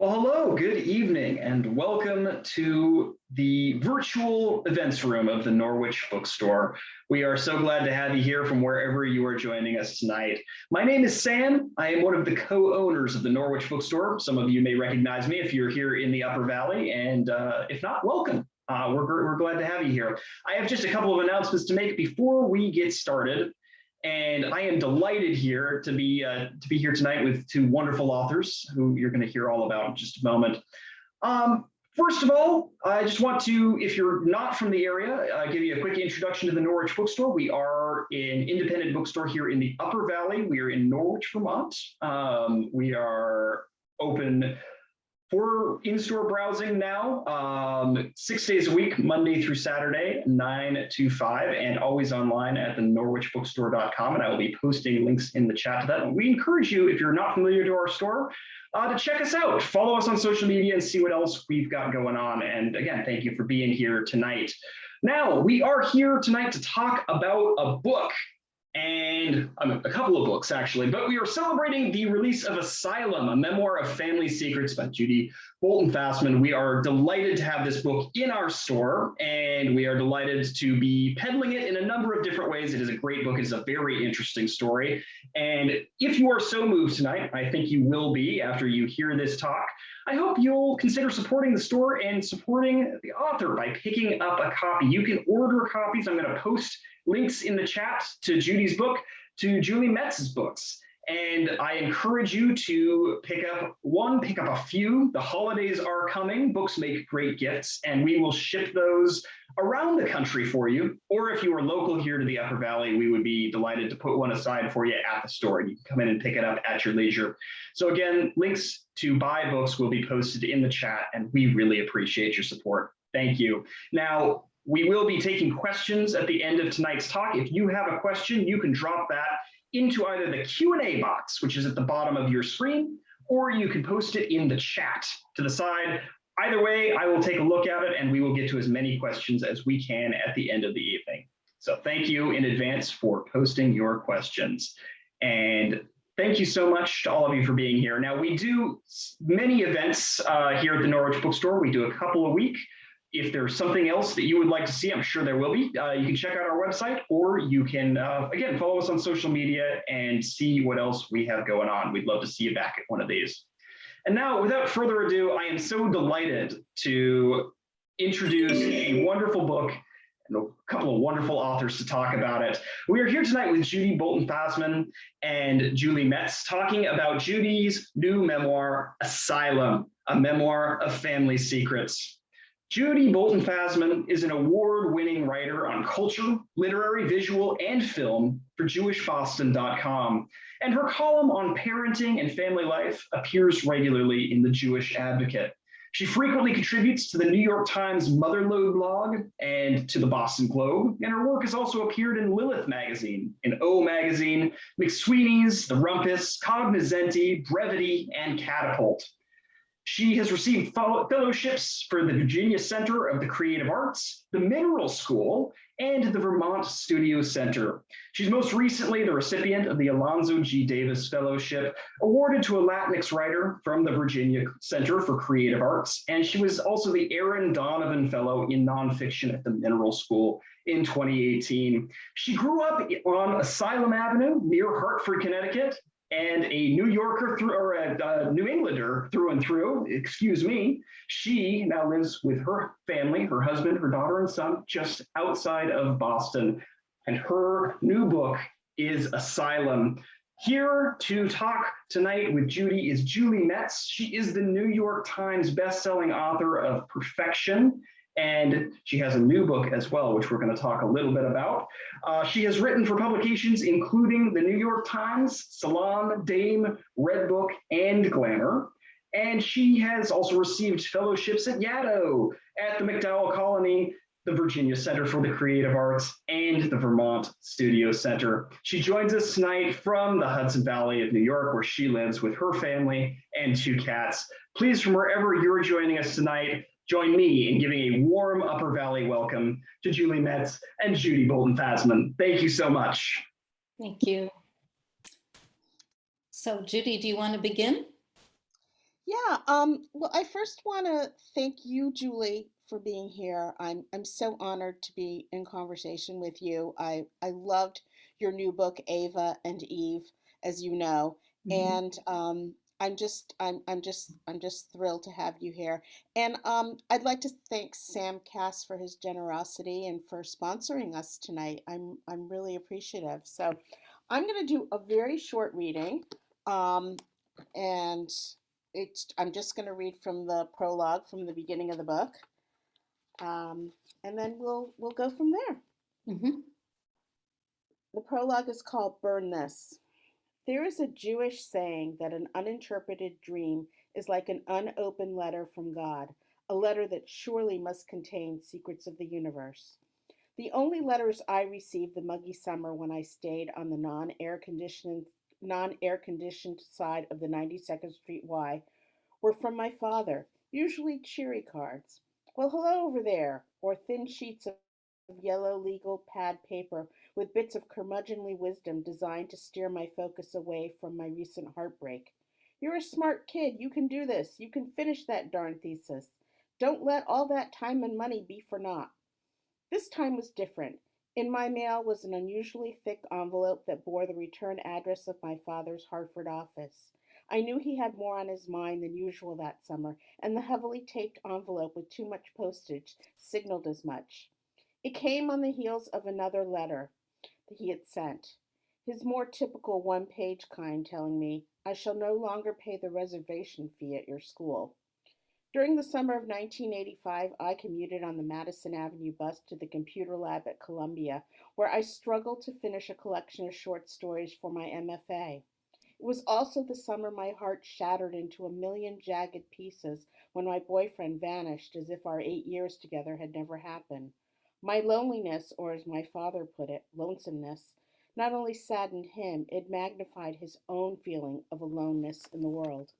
Well, hello, good evening, and welcome to the virtual events room of the Norwich Bookstore. We are so glad to have you here from wherever you are joining us tonight. My name is Sam. I am one of the co-owners of the Norwich Bookstore. Some of you may recognize me if you're here in the Upper Valley, and if not, welcome. We're glad to have you here. I have just a couple of announcements to make before we get started. And I am delighted here to be here tonight with two wonderful authors who you're going to hear all about in just a moment. First of all, I just want to, if you're not from the area, give you a quick introduction to the Norwich Bookstore. We are an independent bookstore here in the Upper Valley. We are in Norwich, Vermont. We are open for in-store browsing now, 6 days a week, Monday through Saturday, 9 to 5, and always online at the norwichbookstore.com. And I will be posting links in the chat to that. And we encourage you, if you're not familiar to our store, to check us out. Follow us on social media and see what else we've got going on. And again, thank you for being here tonight. Now, we are here tonight to talk about a book. And a couple of books, actually, but we are celebrating the release of Asylum, a memoir of family secrets by Judy Bolton Fasman. We are delighted to have this book in our store, and we are delighted to be peddling it in a number of different ways. It is a great book. It's a very interesting story. And if you are so moved tonight, I think you will be after you hear this talk, I hope you'll consider supporting the store and supporting the author by picking up a copy. You can order copies. I'm going to post links in the chat to Judy's book, to Julie Metz's books. And I encourage you to pick up a few. The holidays are coming. Books make great gifts, and we will ship those around the country for you. Or if you are local here to the Upper Valley, we would be delighted to put one aside for you at the store. You can come in and pick it up at your leisure. So again, links to buy books will be posted in the chat, and we really appreciate your support. Thank you. Now, we will be taking questions at the end of tonight's talk. If you have a question, you can drop that into either the Q&A box, which is at the bottom of your screen, or you can post it in the chat to the side. Either way, I will take a look at it, and we will get to as many questions as we can at the end of the evening. So thank you in advance for posting your questions. And thank you so much to all of you for being here. Now, we do many events here at the Norwich Bookstore. We do a couple a week. If there's something else that you would like to see, I'm sure there will be. You can check out our website, or you can, again, follow us on social media and see what else we have going on. We'd love to see you back at one of these. And now, without further ado, I am so delighted to introduce a wonderful book and a couple of wonderful authors to talk about it. We are here tonight with Judy Bolton Fasman and Julie Metz, talking about Judy's new memoir, Asylum, a memoir of family secrets. Judy Bolton Fasman is an award-winning writer on culture, literary, visual, and film for JewishBoston.com, and her column on parenting and family life appears regularly in the Jewish Advocate. She frequently contributes to the New York Times Motherlode blog and to the Boston Globe, and her work has also appeared in Lilith magazine, in O magazine, McSweeney's, The Rumpus, Cognoscenti, Brevity, and Catapult. She has received fellowships for the Virginia Center of the Creative Arts, the Mineral School, and the Vermont Studio Center. She's most recently the recipient of the Alonzo G. Davis Fellowship, awarded to a Latinx writer from the Virginia Center for Creative Arts, and she was also the Aaron Donovan Fellow in Nonfiction at the Mineral School in 2018. She grew up on Asylum Avenue near Hartford, Connecticut, and a New Yorker or a New Englander through and through, excuse me. She now lives with her family, her husband, her daughter, and son, just outside of Boston. And her new book is Asylum. Here to talk tonight with Judy is Julie Metz. She is the New York Times bestselling author of Perfection, and she has a new book as well, which we're going to talk a little bit about. She has written for publications including the New York Times, Salon, Dame, Redbook, and Glamour. And she has also received fellowships at Yaddo, at the MacDowell Colony, the Virginia Center for the Creative Arts, and the Vermont Studio Center. She joins us tonight from the Hudson Valley of New York, where she lives with her family and two cats. Please, from wherever you're joining us tonight, join me in giving a warm Upper Valley welcome to Julie Metz and Judy Bolton Fasman. Thank you so much. Thank you. So Judy, do you want to begin? Yeah, well, I first want to thank you, Julie, for being here. I'm so honored to be in conversation with you. I loved your new book, Ava and Eve, as you know, Mhm. and I'm just thrilled to have you here. And I'd like to thank Sam Cass for his generosity and for sponsoring us tonight. I'm really appreciative. So I'm going to do a very short reading. Um, and I'm just going to read from the prologue from the beginning of the book, um, and then we'll go from there. Mhm. The prologue is called "Burn This." There is a Jewish saying that an uninterpreted dream is like an unopened letter from God, a letter that surely must contain secrets of the universe. The only letters I received the muggy summer when I stayed on the non-air conditioned side of the 92nd Street Y were from my father, usually cheery cards. Well, hello over there, or thin sheets of yellow legal pad paper with bits of curmudgeonly wisdom designed to steer my focus away from my recent heartbreak. You're a smart kid. You can do this. You can finish that darn thesis. Don't let all that time and money be for naught. This time was different. In my mail was an unusually thick envelope that bore the return address of my father's Hartford office. I knew he had more on his mind than usual that summer, and the heavily taped envelope with too much postage signaled as much. It came on the heels of another letter that he had sent, his more typical one-page kind, telling me, "I shall no longer pay the reservation fee at your school." During the summer of 1985, I commuted on the Madison Avenue bus to the computer lab at Columbia, where I struggled to finish a collection of short stories for my MFA. It was also the summer my heart shattered into a million jagged pieces when my boyfriend vanished as if our 8 years together had never happened. My loneliness, or as my father put it, lonesomeness, not only saddened him, it magnified his own feeling of aloneness in the world.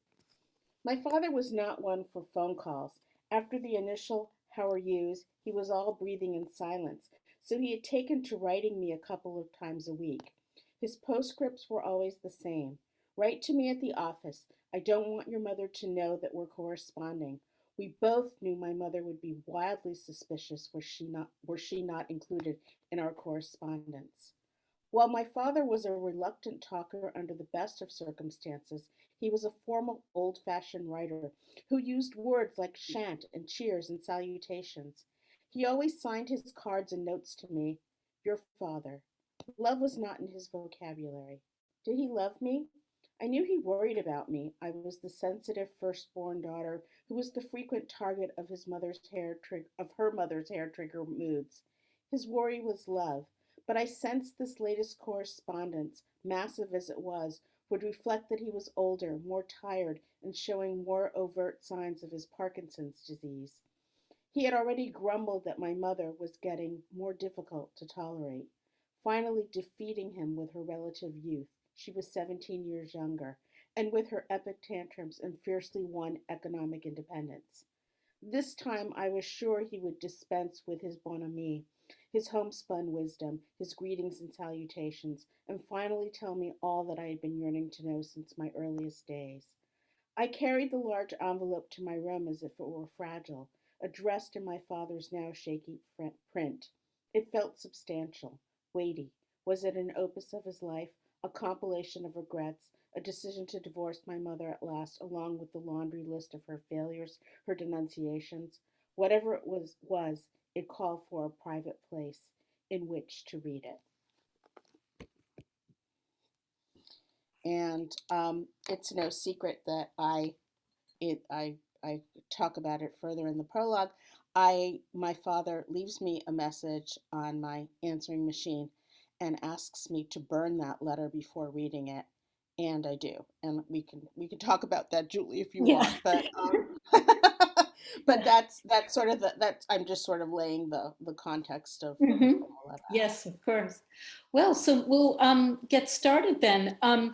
My father was not one for phone calls. After the initial "How are yous," he was all breathing in silence, so he had taken to writing me a couple of times a week. His postscripts were always the same. "Write to me at the office. I don't want your mother to know that we're corresponding." We both knew my mother would be wildly suspicious were she not included in our correspondence. While my father was a reluctant talker under the best of circumstances, he was a formal, old fashioned writer who used words like shan't and cheers and salutations. He always signed his cards and notes to me, "Your father." Love was not in his vocabulary. Did he love me? I knew he worried about me. I was the sensitive firstborn daughter who was the frequent target of her mother's hair trigger moods. His worry was love, but I sensed this latest correspondence, massive as it was, would reflect that he was older, more tired, and showing more overt signs of his Parkinson's disease. He had already grumbled that my mother was getting more difficult to tolerate, finally defeating him with her relative youth. She was 17 years younger, and with her epic tantrums and fiercely won economic independence. This time I was sure he would dispense with his bonhomie, his homespun wisdom, his greetings and salutations, and finally tell me all that I had been yearning to know since my earliest days. I carried the large envelope to my room as if it were fragile, addressed in my father's now shaky print. It felt substantial, weighty. Was it an opus of his life, a compilation of regrets, a decision to divorce my mother at last, along with the laundry list of her failures, her denunciations? Whatever it was, it called for a private place in which to read it. And it's no secret that it I talk about it further in the prologue. My father leaves me a message on my answering machine and asks me to burn that letter before reading it, and I do. And we can talk about that, Julie, if you Yeah. want. But but that's sort of that's I'm just sort of laying the context of Mhm. all of that. Yes, of course. Well, so we'll get started then. I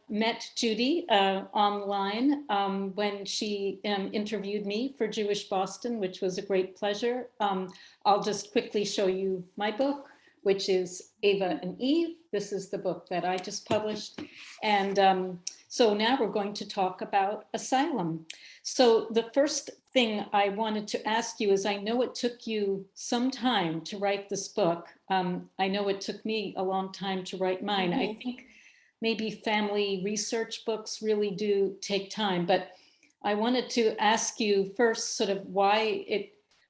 met Judy online when she interviewed me for Jewish Boston, which was a great pleasure. I'll just quickly show you my book. which is Ava and Eve. This is the book that I just published. And so now we're going to talk about Asylum. So the first thing I wanted to ask you is, I know it took you some time to write this book. I know it took me a long time to write mine. Mm-hmm. I think maybe family research books really do take time, but I wanted to ask you first sort of why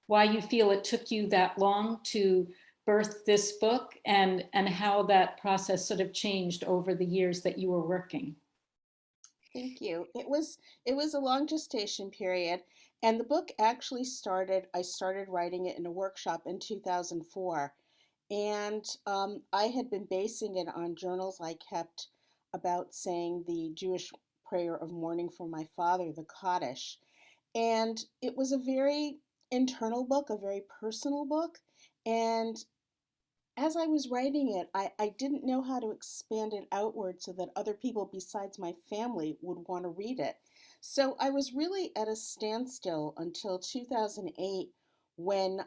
you feel it took you that long to birth this book, and how that process sort of changed over the years that you were working. Thank you. It was a long gestation period, and the book actually I started writing it in a workshop in 2004, and I had been basing it on journals I kept about saying the Jewish prayer of mourning for my father, the Kaddish. And it was a very internal book, a very personal book. And as I was writing it, I didn't know how to expand it outward so that other people besides my family would want to read it. So I was really at a standstill until 2008 when,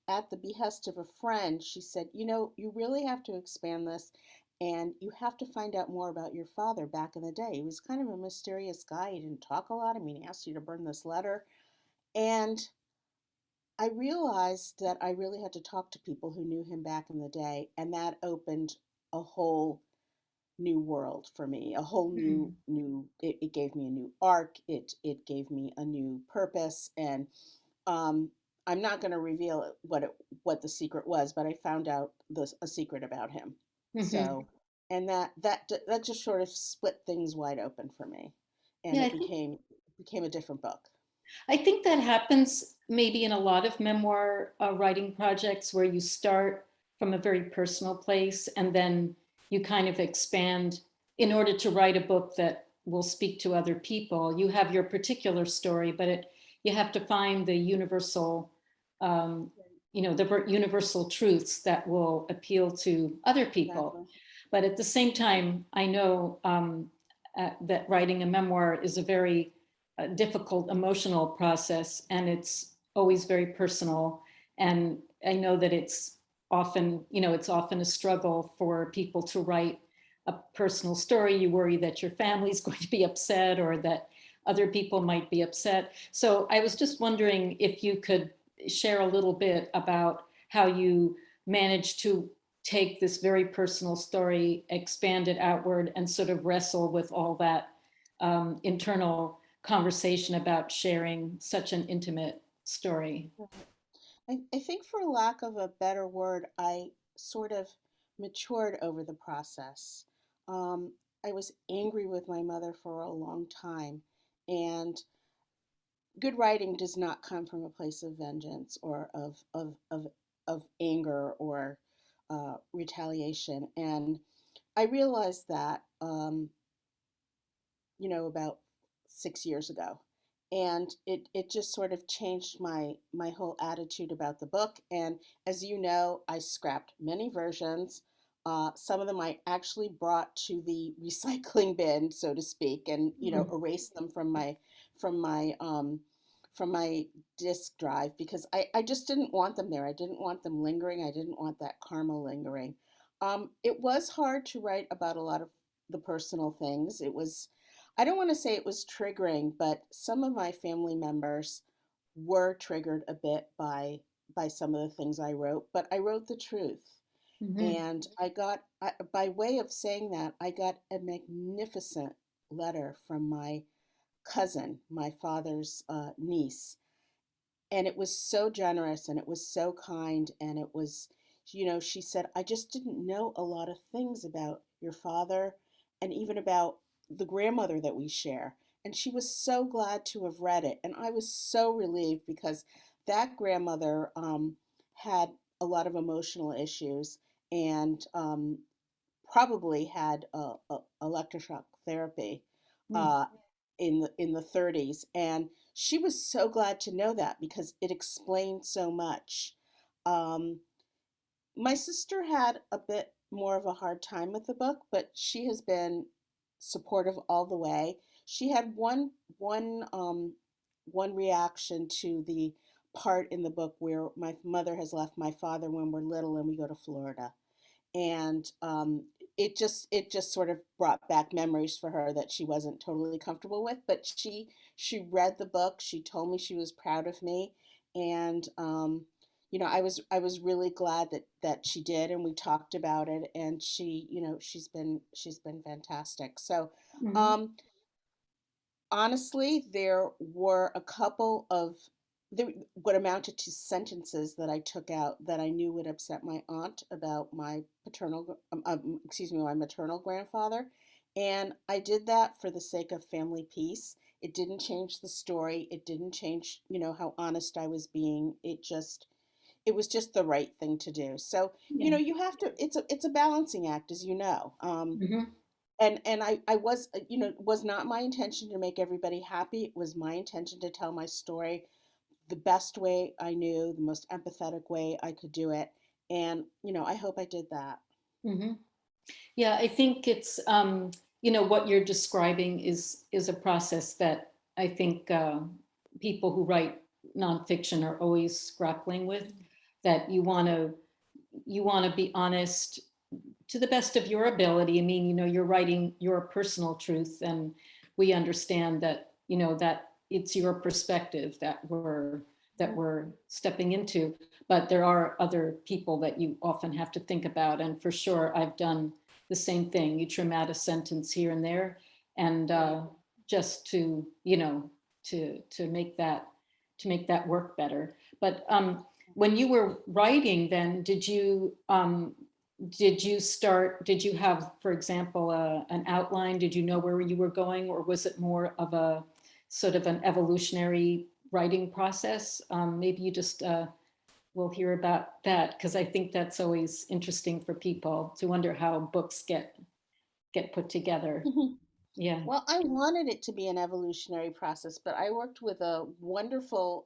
at the behest of a friend, she said, you know, you really have to expand this and you have to find out more about your father back in the day. He was kind of a mysterious guy. He didn't talk a lot. I mean, he asked you to burn this letter. And I realized that I really had to talk to people who knew him back in the day, and that opened a whole new world for me. A whole Mm. it gave me a new arc. It gave me a new purpose, and um, I'm not going to reveal what the secret was, but I found out a secret about him. Mm-hmm. So, and that just sort of split things wide open for me, and Yeah, it became a different book. I think that happens maybe in a lot of memoir writing projects, where you start from a very personal place and then you kind of expand in order to write a book that will speak to other people. You have your particular story, but you have to find the universal, um, the universal truths that will appeal to other people. Exactly. But at the same time, I know that writing a memoir is a very difficult emotional process, and it's always very personal. And I know that it's often a struggle for people to write a personal story. You worry that your family's going to be upset, or that other people might be upset. So I was just wondering if you could share a little bit about how you managed to take this very personal story, expand it outward, and sort of wrestle with all that internal conversation about sharing such an intimate story. I think, for lack of a better word, I sort of matured over the process. Um, I was angry with my mother for a long time, and good writing does not come from a place of vengeance or of anger or retaliation. And I realized that, about 6 years ago. And it just sort of changed my whole attitude about the book. And as you know, I scrapped many versions. Some of them I actually brought to the recycling bin, so to speak, and Mhm. erased them from my from my disk drive because I just didn't want them there. I didn't want them lingering. I didn't want that karma lingering. It was hard to write about a lot of the personal things. I don't want to say it was triggering, but some of my family members were triggered a bit by some of the things I wrote, but I wrote the truth. Mhm. And by way of saying that, I got a magnificent letter from my cousin, my father's niece, and it was so generous and it was so kind, and it was, she said, I just didn't know a lot of things about your father and even about the grandmother that we share. And she was so glad to have read it, and I was so relieved because that grandmother had a lot of emotional issues, and probably had electroshock therapy Mm. uh, in the 30s, and she was so glad to know that because it explained so much. Um, my sister had a bit more of a hard time with the book, but she has been supportive all the way. She had one reaction to the part in the book where my mother has left my father when we're little and we go to Florida. And it just sort of brought back memories for her that she wasn't totally comfortable with. But she read the book. She told me she was proud of me, and I was really glad that she did, and we talked about it, and she's been fantastic. So Mhm. um, honestly, there were a couple of what amounted to sentences that I took out that I knew would upset my aunt about my my maternal grandfather, and I did that for the sake of family peace. It didn't change the story. It didn't change, how honest I was being. It was just the right thing to do. So, Yeah. you have to. It's a balancing act, as you know. Mhm. And I was, it was not my intention to make everybody happy. It was my intention to tell my story the best way I knew, the most empathetic way I could do it. And, I hope I did that. Mhm. Yeah, I think it's what you're describing is a process that I think people who write nonfiction are always grappling with. That you want to be honest to the best of your ability. I mean, you're writing your personal truth, and we understand that that it's your perspective that we're stepping into. But there are other people that you often have to think about, and for sure, I've done the same thing. You trim out a sentence here and there, and Right. just to make that work better. But when you were writing, then did you have, for example, an outline? Did you know where you were going, or was it more of a sort of an evolutionary writing process? Maybe you just will hear about that, because I think that's always interesting for people to wonder how books get put together. Yeah. Well, I wanted it to be an evolutionary process, but I worked with a wonderful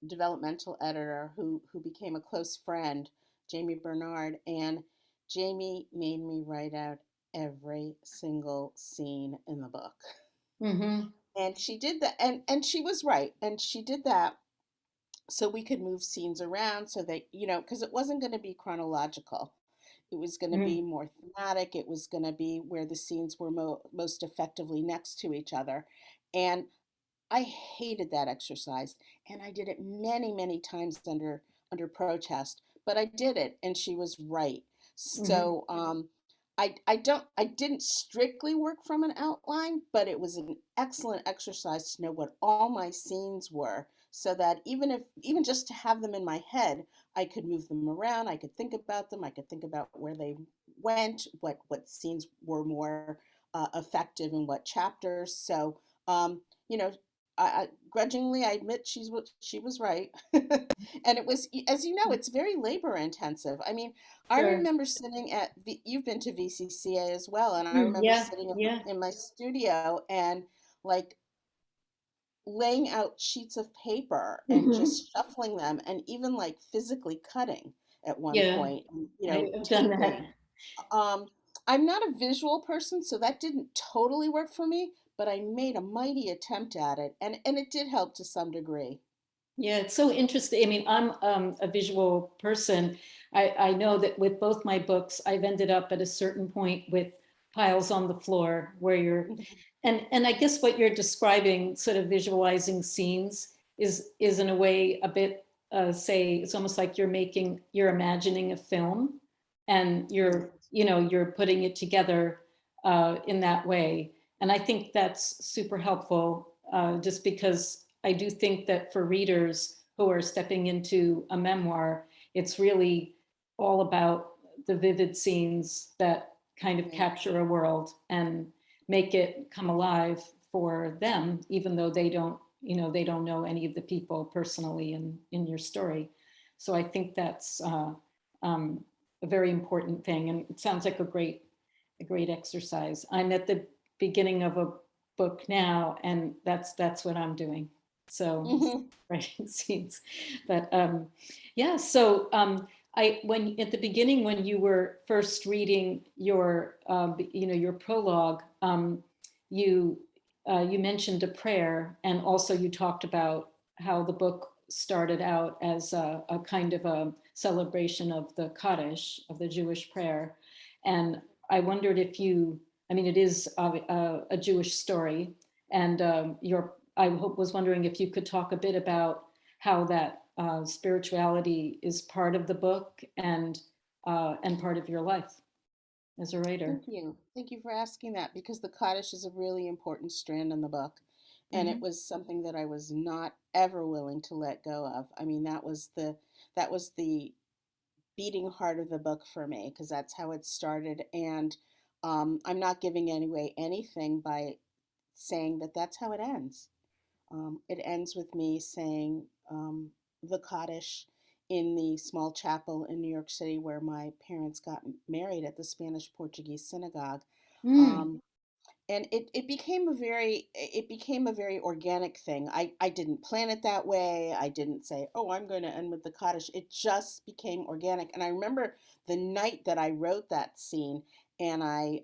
developmental editor who became a close friend, Jamie Bernard, and Jamie made me write out every single scene in the book. Mm-hmm. And she did that, and she was right, and she did that so we could move scenes around so that, because it wasn't going to be chronological. It was going to Mm-hmm. be more thematic. It was going to be where the scenes were most effectively next to each other. And I hated that exercise, and I did it many, many times under protest, but I did it, and she was right. Mm-hmm. So I didn't strictly work from an outline, but it was an excellent exercise to know what all my scenes were, so that even just to have them in my head, I could move them around, I could think about them, I could think about where they went, what scenes were more effective in what chapters. So you know, grudgingly, I admit she was right, and it was, as you know, it's very labor intensive. I mean, I Sure. remember sitting you've been to VCCA as well, and I Mm, remember yeah. sitting Yeah. in my studio and like laying out sheets of paper and Mm-hmm. just shuffling them, and even like physically cutting at one Yeah. point, and, I've done that. taping. Um, I'm not a visual person, so that didn't totally work for me, but I made a mighty attempt at it, and it did help to some degree. Yeah, it's so interesting. I mean, I'm a visual person. I know that with both my books, I've ended up at a certain point with piles on the floor where and I guess what you're describing, sort of visualizing scenes, is in a way a bit, say, it's almost like you're imagining a film, and Yeah. you're putting it together in that way. And I think that's super helpful, just because I do think that for readers who are stepping into a memoir, it's really all about the vivid scenes that kind of Right. capture a world and make it come alive for them, even though they don't know any of the people personally in your story. So I think that's um, a very important thing, and it sounds like a great exercise. I'm at the beginning of a book now, and that's what I'm doing. So Mhm. writing scenes, but yeah. So I when at the beginning, when you were first reading your prologue, you you mentioned a prayer, and also you talked about how the book started out as a kind of a celebration of the Kaddish, of the Jewish prayer. And I wondered if you, I mean, it is a Jewish story, and was wondering if you could talk a bit about how that spirituality is part of the book and part of your life as a writer. Thank you. Thank you for asking that because the Kaddish is a really important strand in the book. And it Mhm. was something that I was not ever willing to let go of. I mean, that was the beating heart of the book for me because that's how it started. And I'm not giving away anything by saying that that's how it ends. It ends with me saying the Kaddish in the small chapel in New York City where my parents got married at the Spanish Portuguese synagogue. Mm. Um, and it became a very organic thing. I didn't plan it that way. I didn't say, oh, I'm going to end with the Kaddish. It just became organic. And I remember the night that I wrote that scene, and I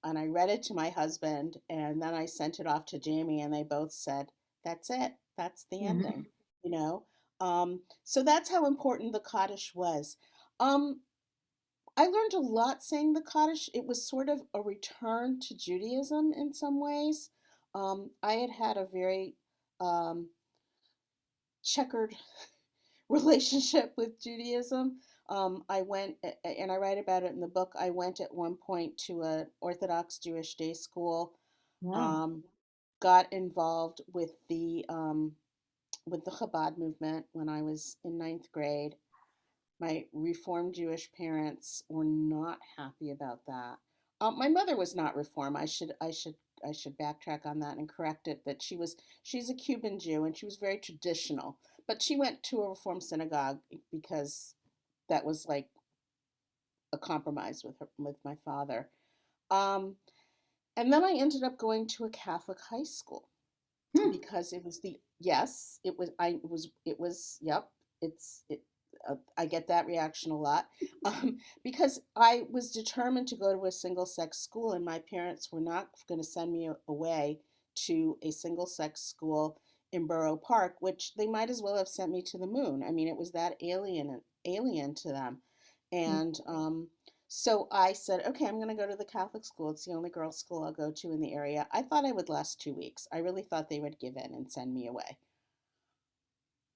read it to my husband, and then I sent it off to Jamie, and they both said, "That's it. That's the ending." Mhm. You know. So that's how important the Kaddish was. Um, I learned a lot saying the Kaddish. It was sort of a return to Judaism in some ways. I had had a very um, checkered relationship with Judaism. I went, and I write about it in the book. I went at one point to an Orthodox Jewish day school. Wow. Um, got involved with the Chabad movement when I was in ninth grade. My Reformed Jewish parents were not happy about that. My mother was not Reform. I should backtrack on that and correct it. That she's a Cuban Jew and she was very traditional. But she went to a Reform synagogue because that was like a compromise with my father. Um, and then I ended up going to a Catholic high school Hmm. because it was the yes, it was yep, I get that reaction a lot because I was determined to go to a single sex school, and my parents were not going to send me away to a single sex school in Borough Park, which they might as well have sent me to the moon. I mean, it was that alien to them, and so I said, okay, I'm going to go to the Catholic school. It's the only girls' school I'll go to in the area. I thought I would last 2 weeks. I really thought they would give in and send me away.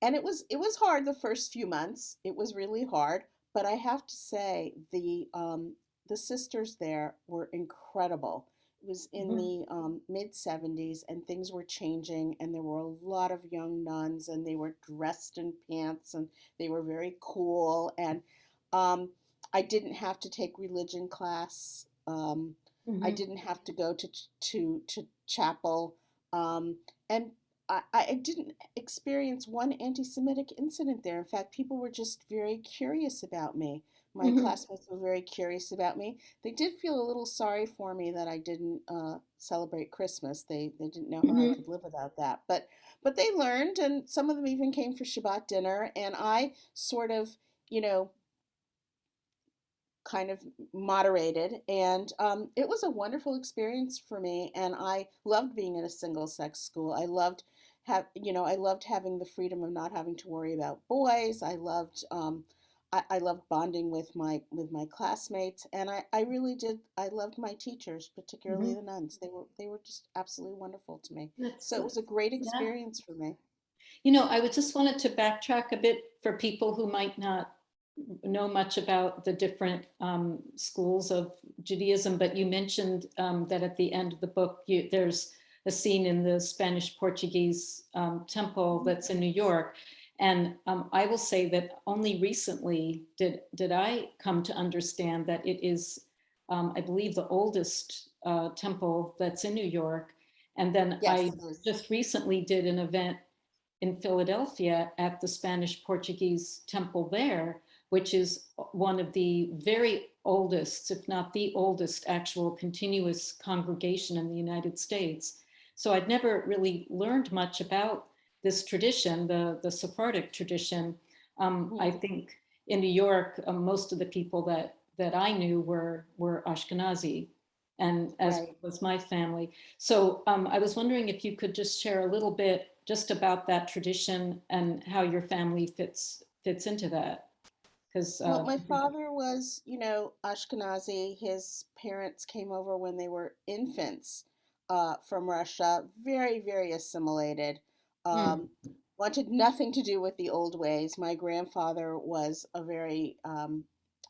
And it was hard the first few months. It was really hard, but I have to say the sisters there were incredible. It was in Mhm. the mid 70s, and things were changing, and there were a lot of young nuns, and they were dressed in pants, and they were very cool. And um, I didn't have to take religion class. I Mhm. didn't have to go to chapel, and I didn't experience one anti-Semitic incident there. In fact, people were just very curious about me. My Mhm. classmates were very curious about me. They did feel a little sorry for me that I didn't celebrate Christmas. They didn't know how I Mhm. could live without that. But they learned, and some of them even came for Shabbat dinner. And I sort of, you know, kind of moderated, and it was a wonderful experience for me. And I loved being in a single sex school. I loved having the freedom of not having to worry about boys. I loved bonding with my classmates, and I really did. I loved my teachers, particularly Mhm. the nuns. They were just absolutely wonderful to me. So it was a That's great yeah. experience for me. I would just wanted to backtrack a bit for people who might not know much about the different schools of Judaism, but you mentioned that at the end of the book, there's a scene in the Spanish Portuguese temple Mhm. that's in New York. And I will say that only recently did I come to understand that it is, I believe, the oldest temple that's in New York. And then Yes, I it was. just recently did an event in Philadelphia at the Spanish Portuguese temple there, which is one of the very oldest, if not the oldest, actual continuous congregation in the United States. So I'd never really learned much about this tradition, the Sephardic tradition. I Mhm. think in New York, most of the people that I knew were Ashkenazi. and as Right. was my family. So I was wondering if you could just share a little bit just about that tradition and how your family fits into that. Because Well, my father was, Ashkenazi. His parents came over when they were infants from Russia, very, very assimilated. mm, Um, Wanted nothing to do with the old ways. My grandfather was a very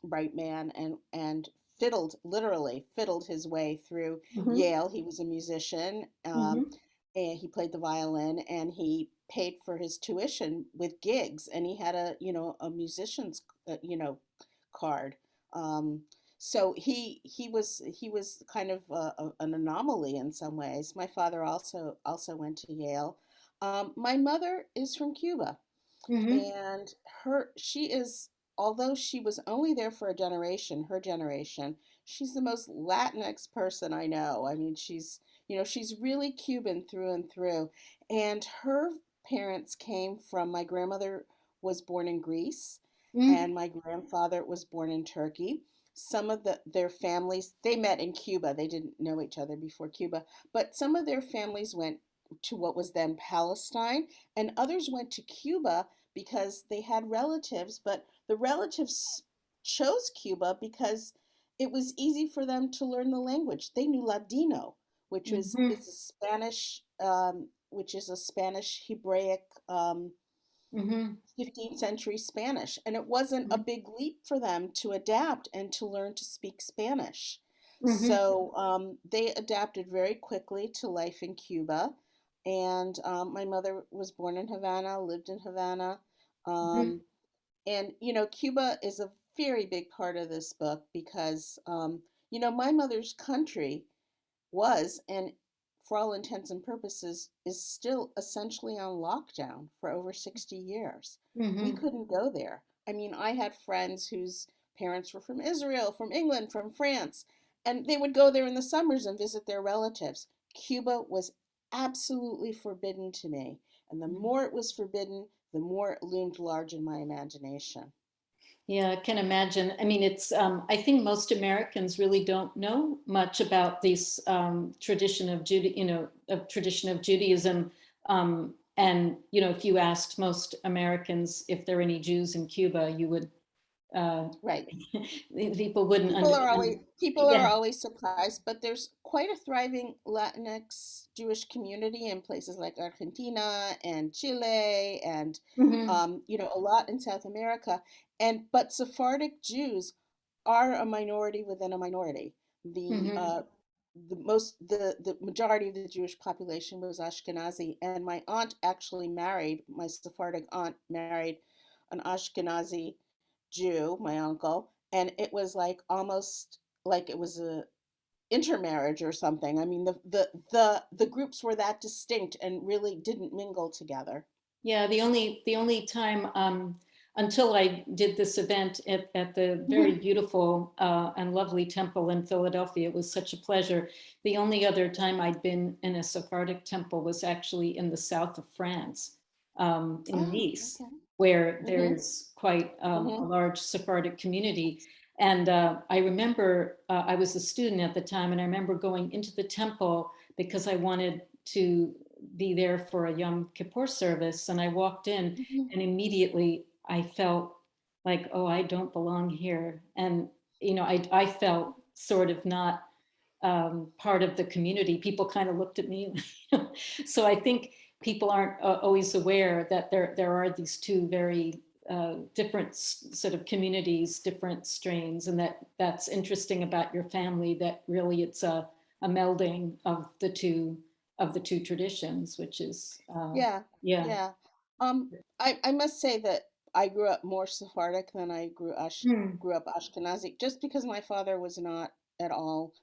bright man and fiddled, literally fiddled his way through mhm, Yale. He was a musician. mhm, And he played the violin and he paid for his tuition with gigs, and he had a musician's card. um, so he was kind of an anomaly in some ways. My father also went to Yale. My mother is from Cuba, mhm, and her she is although she was only there for a generation, her generation, she's the most Latinx person I know. I mean, she's really Cuban through and through. And her parents came from, my grandmother was born in Greece mm, and my grandfather was born in Turkey. Some of their families, they met in Cuba. They didn't know each other before Cuba, but some of their families went to what was then Palestine, and others went to Cuba because they had relatives, but the relatives chose Cuba because it was easy for them to learn the language. They knew Ladino, which was mhm, is a Spanish, which is a Spanish Hebraic, um, mhm, 15th century Spanish, and it wasn't a mhm, big leap for them to adapt and to learn to speak Spanish. mhm, So they adapted very quickly to life in Cuba. And my mother was born in Havana, lived in Havana. mhm, Um, and, Cuba is a very big part of this book because, my mother's country was, and for all intents and purposes, is still essentially on lockdown for over 60 years. We mhm. couldn't go there. I mean, I had friends whose parents were from Israel, from England, from France, and they would go there in the summers and visit their relatives. Cuba was absolutely forbidden to me. And the more it was forbidden, the more it loomed large in my imagination. Yeah, I can imagine. I mean, I think most Americans really don't know much about this tradition of Judaism. If you asked most Americans if there are any Jews in Cuba, you would, uh, Right. people wouldn't understand. People are Yeah. always surprised, but there's quite a thriving Latinx Jewish community in places like Argentina and Chile and Hmm. a lot in South America. But Sephardic Jews are a minority within a minority. The Hmm. uh, the majority of the Jewish population was Ashkenazi, and my aunt actually married, my Sephardic aunt married an Ashkenazi Jew, my uncle, and it was like almost like it was a intermarriage or something. I mean, the groups were that distinct and really didn't mingle together. Yeah, the only time until I did this event at the very Mhm. beautiful and lovely temple in Philadelphia, it was such a pleasure. The only other time I'd been in a Sephardic temple was actually in the south of France, in Oh, Nice, okay. where there Mhm. is quite a Mhm. large Sephardic community. And I remember I was a student at the time, and I remember going into the temple because I wanted to be there for a Yom Kippur service. And I walked in, Mhm. and immediately I felt like, oh, I don't belong here. And, I felt sort of not part of the community. People kind of looked at me. So I think people aren't always aware that there are these two very different sort of communities, different strains, and that's interesting about your family. That really it's a melding of the two traditions, which is Yeah, yeah. yeah. Um, I must say that I grew up more Sephardic than I Mm, grew up Ashkenazi, just because my father was not at all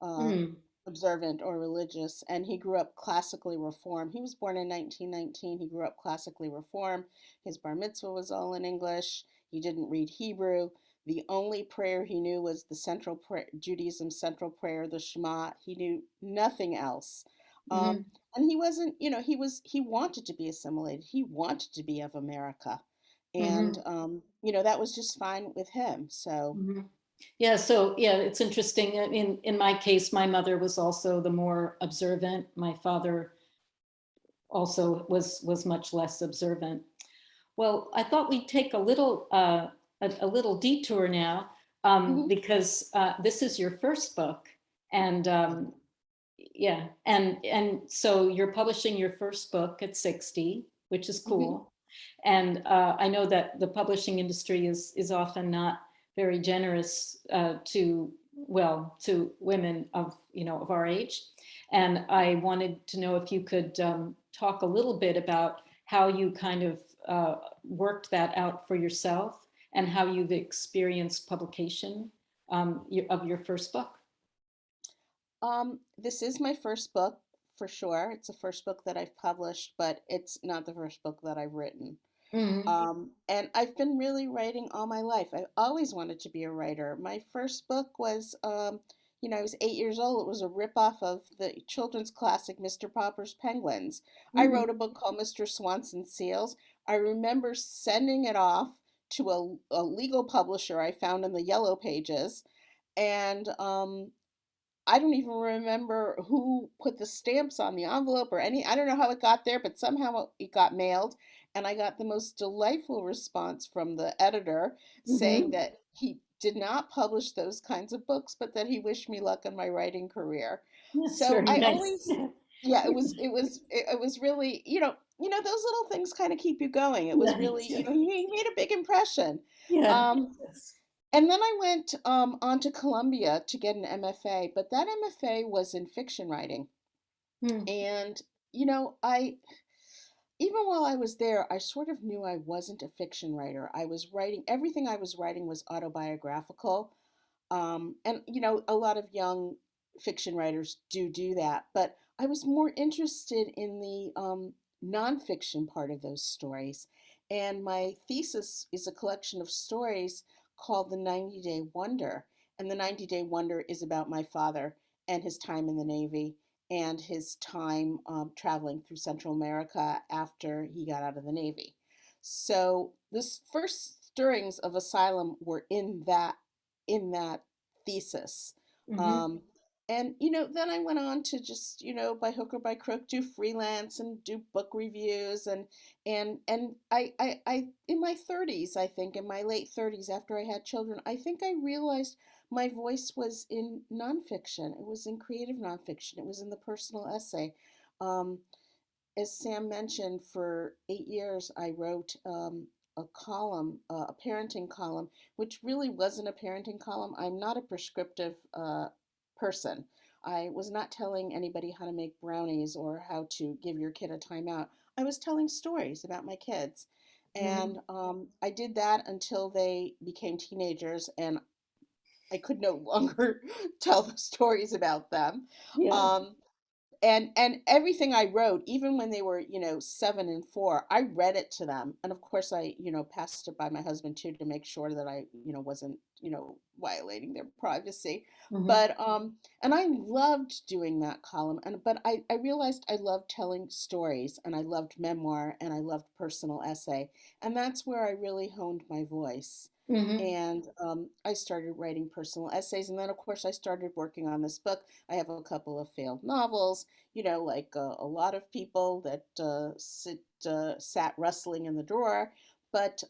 uh, mm, observant or religious, and he grew up classically reformed. He was born in 1919. He grew up classically reformed. His bar mitzvah was all in English. He didn't read Hebrew. The only prayer he knew was the central prayer, Judaism's central prayer, the Shema. He knew nothing else. Um, mm, and he wasn't, he wanted to be assimilated. He wanted to be of America. And, mm, that was just fine with him. So, mm. Yeah, so yeah, it's interesting. In my case, my mother was also the more observant. My father also was much less observant. Well, I thought we'd take a little detour now, Mhm. because this is your first book, and yeah, and so you're publishing your first book at 60, which is Mhm. cool. And I know that the publishing industry is often not very generous to, well, to women of, of our age. And I wanted to know if you could talk a little bit about how you kind of worked that out for yourself and how you've experienced publication of your first book. This is my first book for sure. It's the first book that I've published, but it's not the first book that I've written. Mhm. And I've been really writing all my life. I always wanted to be a writer. My first book was, I was 8 years old. It was a ripoff of the children's classic Mr. Popper's Penguins. I Mhm. wrote a book called Mr. Swanson's Seals. I remember sending it off to a legal publisher I found in the Yellow Pages. And I don't even remember who put the stamps on the envelope or any, I don't know how it got there, but somehow it got mailed. And I got the most delightful response from the editor saying Mhm. that he did not publish those kinds of books, but that he wished me luck in my writing career. That's So very I nice. always, yeah, it was really, those little things kind of keep you going. It was Yeah. really, he made a big impression. Yeah. Um, and then I went on to Columbia to get an MFA, but that MFA was in fiction writing. Mm. And, I, even while I was there, I sort of knew I wasn't a fiction writer. I was writing, everything I was writing was autobiographical. And, a lot of young fiction writers do that. But I was more interested in the nonfiction part of those stories. And my thesis is a collection of stories called The 90-Day Wonder. And The 90-Day Wonder is about my father and his time in the Navy and his time traveling through Central America after he got out of the Navy. So the first stirrings of Asylum were in that thesis. Mhm. Um, and then I went on to just by hook or by crook do freelance and do book reviews and I in my 30s, I think in my late 30s after I had children, I think I realized my voice was in nonfiction. It was in creative nonfiction. It was in the personal essay. Um, as Sam mentioned, for 8 years, I wrote a column, a parenting column, which really wasn't a parenting column. I'm not a prescriptive person. I was not telling anybody how to make brownies or how to give your kid a timeout. I was telling stories about my kids. Mhm. And I did that until they became teenagers, and I could no longer tell the stories about them. Yeah. Um, and everything I wrote, even when they were 7 and 4, I read it to them, and of course I passed it by my husband too to make sure that I wasn't violating their privacy. Mhm. But and I loved doing that column, but I realized I loved telling stories, and I loved memoir, and I loved personal essay, and that's where I really honed my voice. Mhm. And I started writing personal essays, and then of course I started working on this book. I have a couple of failed novels, like a lot of people that sat rustling in the drawer. But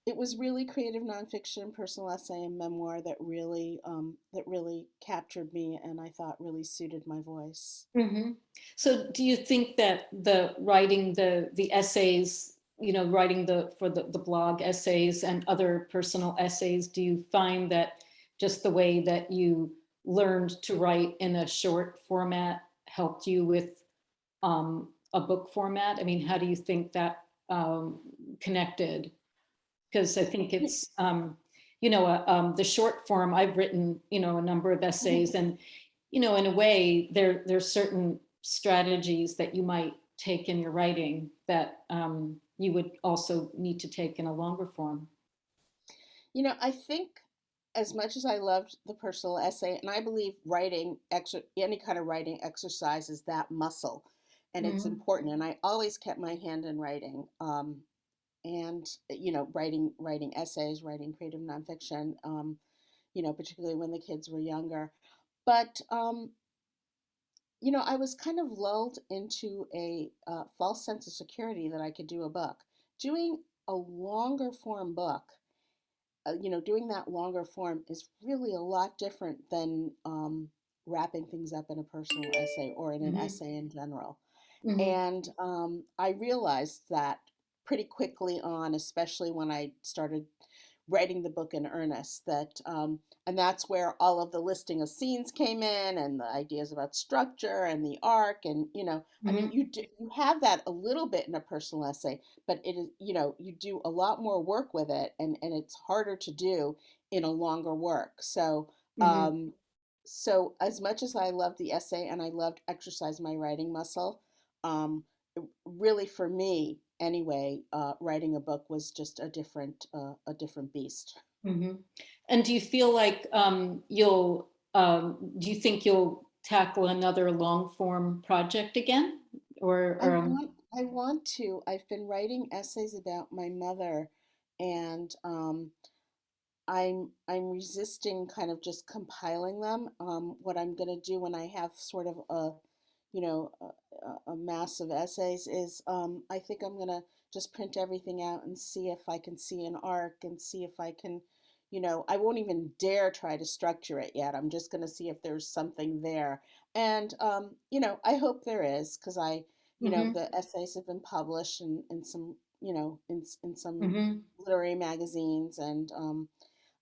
it was really creative nonfiction, personal essay, and memoir that really captured me, and I thought really suited my voice. Mhm. So do you think that the writing the essays, writing the blog essays and other personal essays, do you find that just the way that you learned to write in a short format helped you with a book format? I mean, how do you think that connected? Because I think it's the short form. I've written a number of essays, and in a way there's certain strategies that you might take in your writing that you would also need to take in a longer form. I think as much as I loved the personal essay, and I believe any kind of writing exercises that muscle, and it's Mhm. important. And I always kept my hand in writing, and writing essays, writing creative nonfiction. particularly when the kids were younger. But I was kind of lulled into a false sense of security that I could do a book. Doing a longer form book, doing that longer form is really a lot different than wrapping things up in a personal essay or in an Mhm. essay in general. Mhm. And I realized that pretty quickly on, especially when I started writing the book in earnest, and that's where all of the listing of scenes came in, and the ideas about structure and the arc, and I mean, Mhm. you have that a little bit in a personal essay, but it is, you do a lot more work with it, and it's harder to do in a longer work. So Mhm. um, so as much as I loved the essay and I loved exercise my writing muscle, um, really for me anyway, writing a book was just a different beast. Mhm. And do you feel like do you think you'll tackle another long form project again? Or I want to. I've been writing essays about my mother, and I'm resisting kind of just compiling them. What I'm going to do when I have sort of a mass of essays is I think I'm going to just print everything out and see if I can see an arc and see if I can, I won't even dare try to structure it yet. I'm just going to see if there's something there. And, I hope there is because Mhm. the essays have been published in some, in some Mhm. literary magazines, and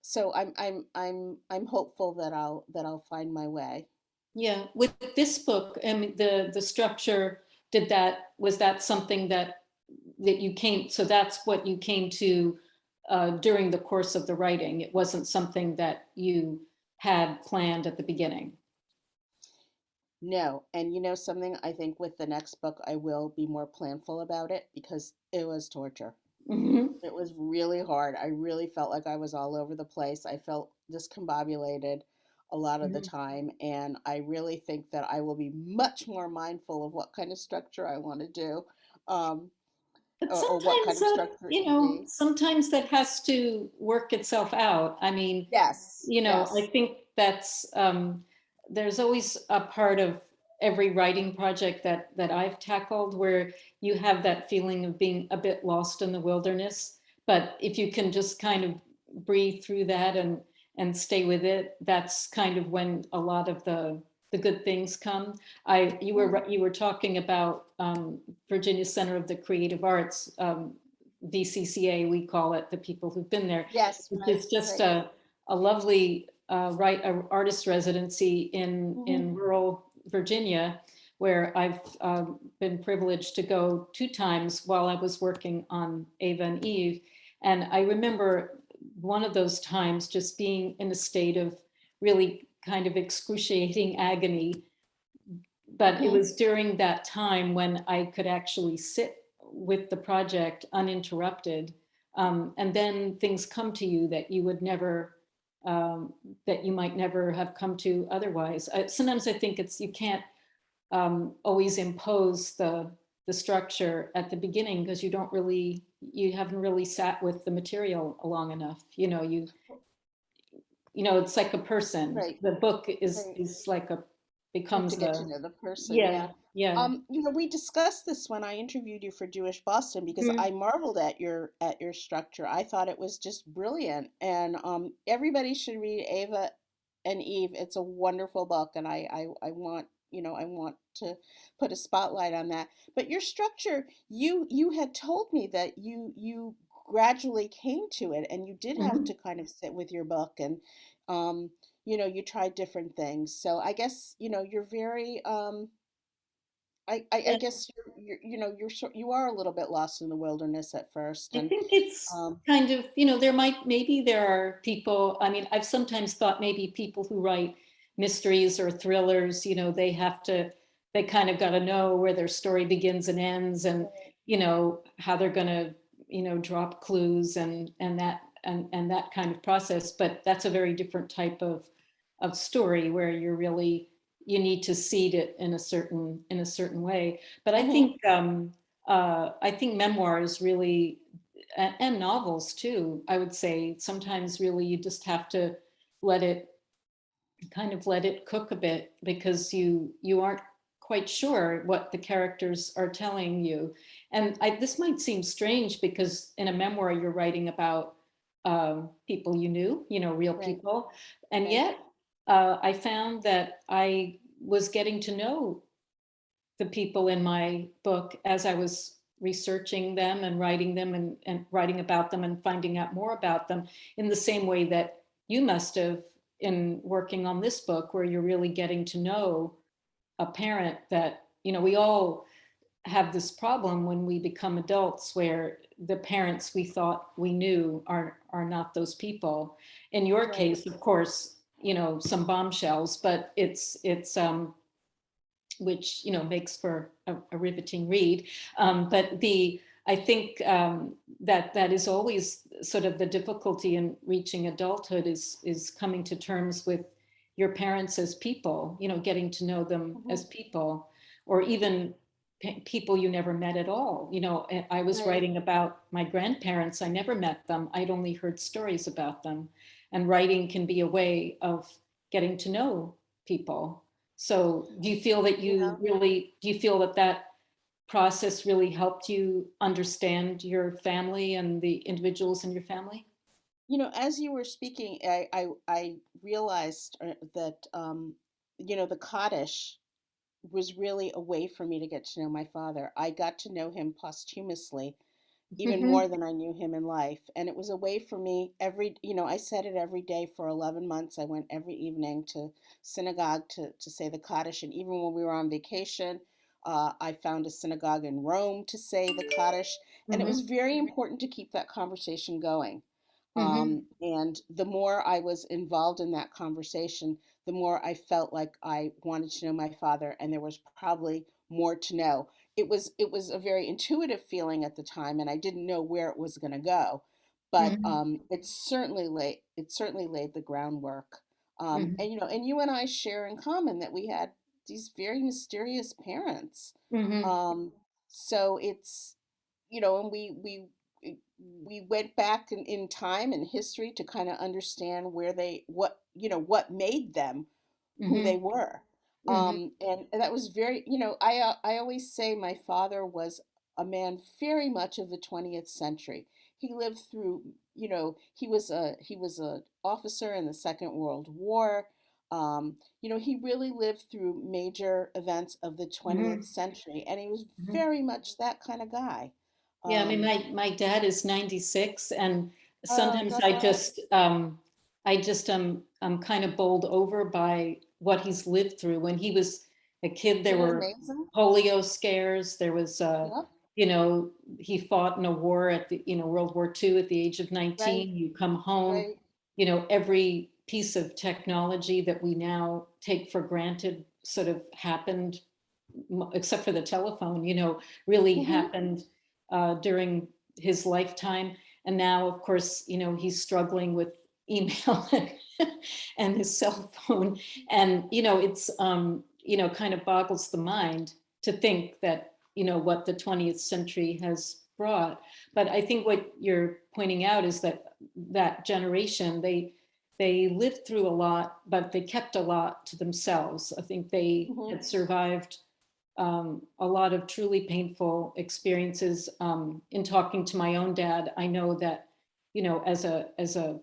so I'm hopeful that I'll find my way. Yeah, with this book, I mean, the structure, was that something that you came, so that's what you came to during the course of the writing. It wasn't something that you had planned at the beginning. No, and something, I think with the next book I will be more planful about it because it was torture. Mhm. It was really hard. I really felt like I was all over the place. I felt discombobulated a lot of the Mhm. time, and I really think that I will be much more mindful of what kind of structure I want to do, um, But or what kind sometimes, of structure it should be. sometimes that has to work itself out. I mean, Yes, I yes. think there's always a part of every writing project that I've tackled where you have that feeling of being a bit lost in the wilderness. But if you can just kind of breathe through that and stay with it, that's kind of when a lot of the good things come. Mhm. You were talking about Virginia Center of the Creative Arts, VCCA, we call it, the people who've been there, Yes, which right, is just right. a lovely artist residency Hmm. in rural Virginia, where I've been privileged to go 2 times while I was working on Ava and Eve. And I remember one of those times just being in a state of really kind of excruciating agony. But it Hmm. was during that time when I could actually sit with the project uninterrupted. And then things come to you that you would never, that you might never have come to otherwise. Sometimes I think you can't always impose the structure at the beginning because you haven't really sat with the material long enough. It's like a person. Right, The book right. is like You have to becomes get to a, know the person, yeah, yeah. yeah. We discussed this when I interviewed you for Jewish Boston because Mhm. I marveled at your structure. I thought it was just brilliant, and everybody should read Ava and Eve. It's a wonderful book, and I want I want to put a spotlight on that. But your structure, you had told me that you gradually came to it, and you did have Mhm. to kind of sit with your book and um, you tried different things. So I guess, you're very, I Yeah, guess you are a little bit lost in the wilderness at first. I And, think it's um, kind of, maybe there are people, I mean, I've sometimes thought maybe people who write mysteries or thrillers, they kind of got to know where their story begins and ends and, how they're going to, drop clues and that kind of process. But that's a very different type of story where you need to seed it in a certain way. But mhm. I think memoirs really, and novels too, I would say sometimes really you just have to let it let it cook a bit, because you aren't quite sure what the characters are telling you. And this might seem strange, because in a memoir you're writing about people you knew, real Right. people. And Right. yet I found that I was getting to know the people in my book as I was researching them and writing them, and writing about them and finding out more about them, in the same way that you must have in working on this book, where you're really getting to know a parent that, we all have this problem when we become adults, where the parents we thought we knew are not those people. In your Right. case, of course, some bombshells, but it's which makes for a riveting read. But I think that is always sort of the difficulty in reaching adulthood, is coming to terms with your parents as people, getting to know them Mhm. as people, or even people you never met at all. I was Right. writing about my grandparents. I never met them. I'd only heard stories about them. And writing can be a way of getting to know people. So do you feel that Yeah. do you feel that that process really helped you understand your family and the individuals in your family? As you were speaking, I realized that the cottage was really a way for me to get to know my father. I got to know him posthumously, even Mm-hmm. more than I knew him in life. And it was a way for me I said it every day for 11 months. I went every evening to synagogue to say the Kaddish. And even when we were on vacation, I found a synagogue in Rome to say the Kaddish. And it was Mm-hmm. very important to keep that conversation going. Mm-hmm. And the more I was involved in that conversation, the more I felt like I wanted to know my father, and there was probably more to know. It was a very intuitive feeling at the time, and I didn't know where it was going to go, but Mm-hmm. it certainly laid the groundwork. Mm-hmm. And you and I share in common that we had these very mysterious parents. Mm-hmm. Um, so it's and we went back in time and history to kind of understand where they what made them who they Mm-hmm. were. Mm-hmm. And that was I always say my father was a man very much of the 20th century. He lived through, he was a officer in the Second World War. He really lived through major events of the 20th Mm-hmm. century, and he was Mm-hmm. very much that kind of guy. Yeah, I mean, Um, my dad is 96, and oh, sometimes God bless. I'm kind of bowled over by what he's lived through. When he was a kid, there Isn't it were amazing? polio scares. There was, Yep. you know, he fought in a war at World War II at the age of Right. 19. You come home, Right. every piece of technology that we now take for granted sort of happened, except for the telephone, really Hmm. happened during his lifetime. And now, of course, he's struggling with email and his cell phone. And, it's, kind of boggles the mind to think that, what the 20th century has brought. But I think what you're pointing out is that that generation, they lived through a lot, but they kept a lot to themselves. I think they Hmm. had survived a lot of truly painful experiences. In talking to my own dad, I know that, as a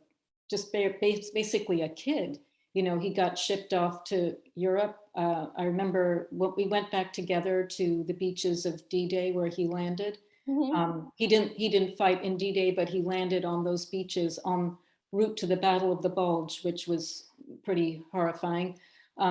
just basically a kid, he got shipped off to Europe. I remember when we went back together to the beaches of D-Day where he landed. Hmm. He didn't fight in D-Day, but he landed on those beaches en route to the Battle of the Bulge, which was pretty horrifying.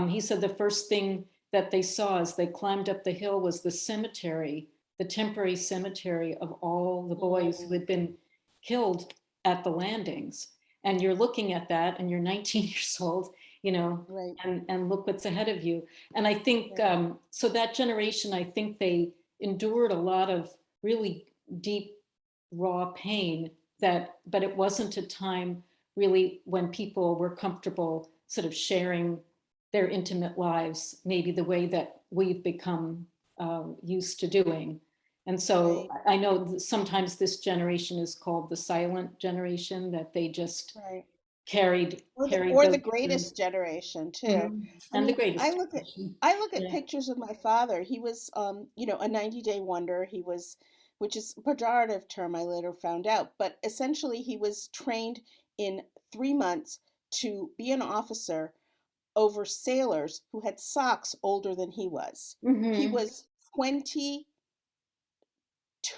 He said the first thing that they saw as they climbed up the hill was the cemetery, the temporary cemetery of all the boys who had been killed at the landings. And you're looking at that and you're 19 years old, Right. and look what's ahead of you. And I think, Right. so that generation, I think they endured a lot of really deep, raw pain, but it wasn't a time really when people were comfortable sort of sharing their intimate lives, maybe the way that we've become used to doing. And so Right. I know sometimes this generation is called the silent generation, that they just, Right. carried Or the those through. greatest generation too. Mhm. I And the mean, greatest generation. I look at Yeah. pictures of my father. He was, a 90-day wonder. He was, which is a pejorative term I later found out, but essentially he was trained in 3 months to be an officer over sailors who had socks older than he was. He Hmm. was 22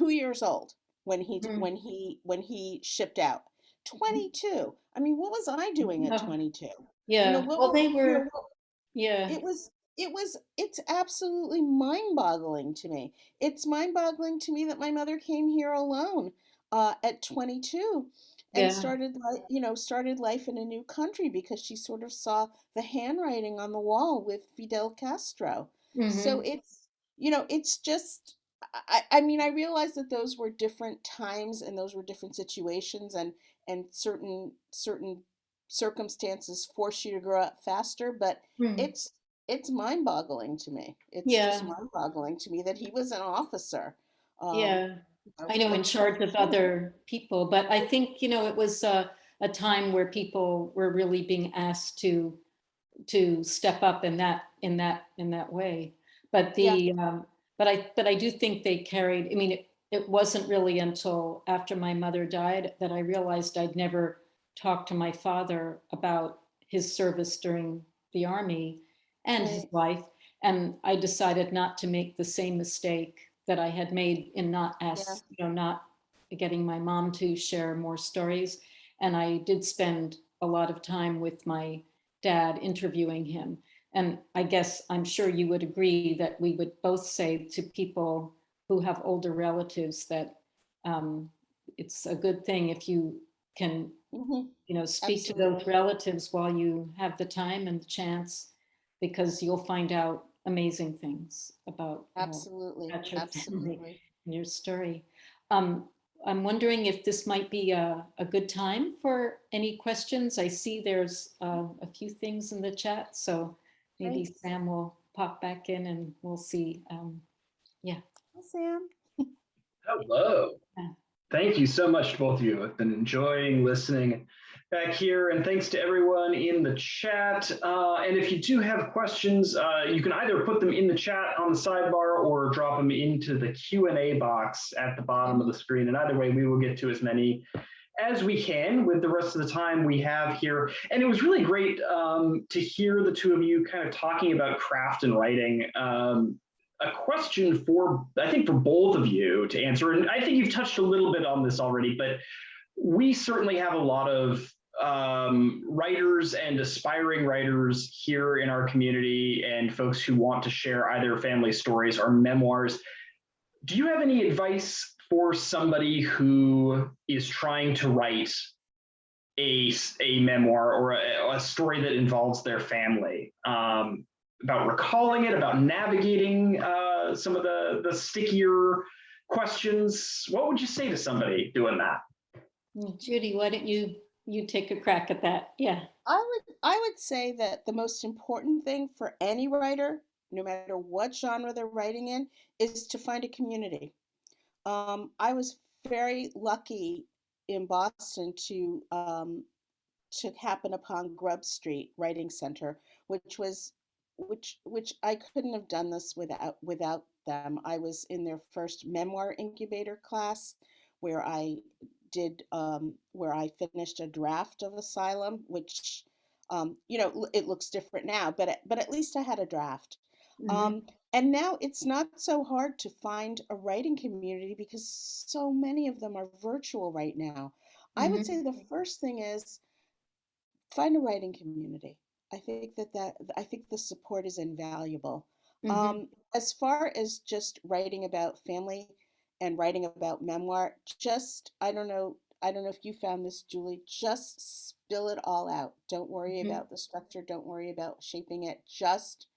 years old Hmm. when he shipped out. 22. I mean, what was I doing at Oh, 22? yeah. What Well, were, they were, yeah. it was it's absolutely mind-boggling to me. It's mind-boggling to me that my mother came here alone at 22 and Yeah. started life in a new country because she sort of saw the handwriting on the wall with Fidel Castro. So Hmm. it's just I mean, I realize that those were different times and those were different situations, and certain circumstances force you to grow up faster, but Hmm. it's it's mind-boggling to me. It's just Yeah. mind-boggling to me that he was an officer, um, Yeah. I know, in at charge of 22. other people, but I think, it was a time where people were really being asked to step up in that way. But Yeah, I do think they carried. I mean, it wasn't really until after my mother died that I realized I'd never talked to my father about his service during the army and his right. life, and I decided not to make the same mistake that I had made in Yeah, not getting my mom to share more stories. And I did spend a lot of time with my dad interviewing him. And I guess I'm sure you would agree that we would both say to people who have older relatives that um, it's a good thing if you can, hmm, speak to those absolutely, relatives while you have the time and the chance, because you'll find out amazing things absolutely, about your family absolutely. and your story. Um, I'm wondering if this might be a good time for any questions. I see there's a few things in the chat, so maybe Great. Sam will pop back in and we'll see. Yeah. Hi, Sam. Hello. Yeah. Thank you so much to both of you. I've been enjoying listening back here, and thanks to everyone in the chat. And if you do have questions, you can either put them in the chat on the sidebar or drop them into the Q&A box at the bottom of the screen. And either way, we will get to as many as we can with the rest of the time we have here. And it was really great to hear the two of you kind of talking about craft and writing. A question for, I think, for both of you to answer, and I think you've touched a little bit on this already, but we certainly have a lot of writers and aspiring writers here in our community and folks who want to share either family stories or memoirs. Do you have any advice for somebody who is trying to write a memoir or a story that involves their family, about recalling it, about navigating some of the stickier questions? What would you say to somebody doing that? Judy, why don't you take a crack at that? Yeah. I would say that the most important thing for any writer, no matter what genre they're writing in, is to find a community. I was very lucky in Boston to happen upon Grub Street Writing Center, which was which I couldn't have done this without them. I was in their first memoir incubator class where I finished a draft of Asylum, which it looks different now, but at least I had a draft. Hmm. Um, and now it's not so hard to find a writing community because so many of them are virtual right now. I would say Hmm. the first thing is find a writing community. I think the support is invaluable. Hmm. As far as just writing about family and writing about memoir, just I don't know if you found this, Julie. Just spill it all out. Don't worry Hmm. about the structure. Don't worry about shaping it. Just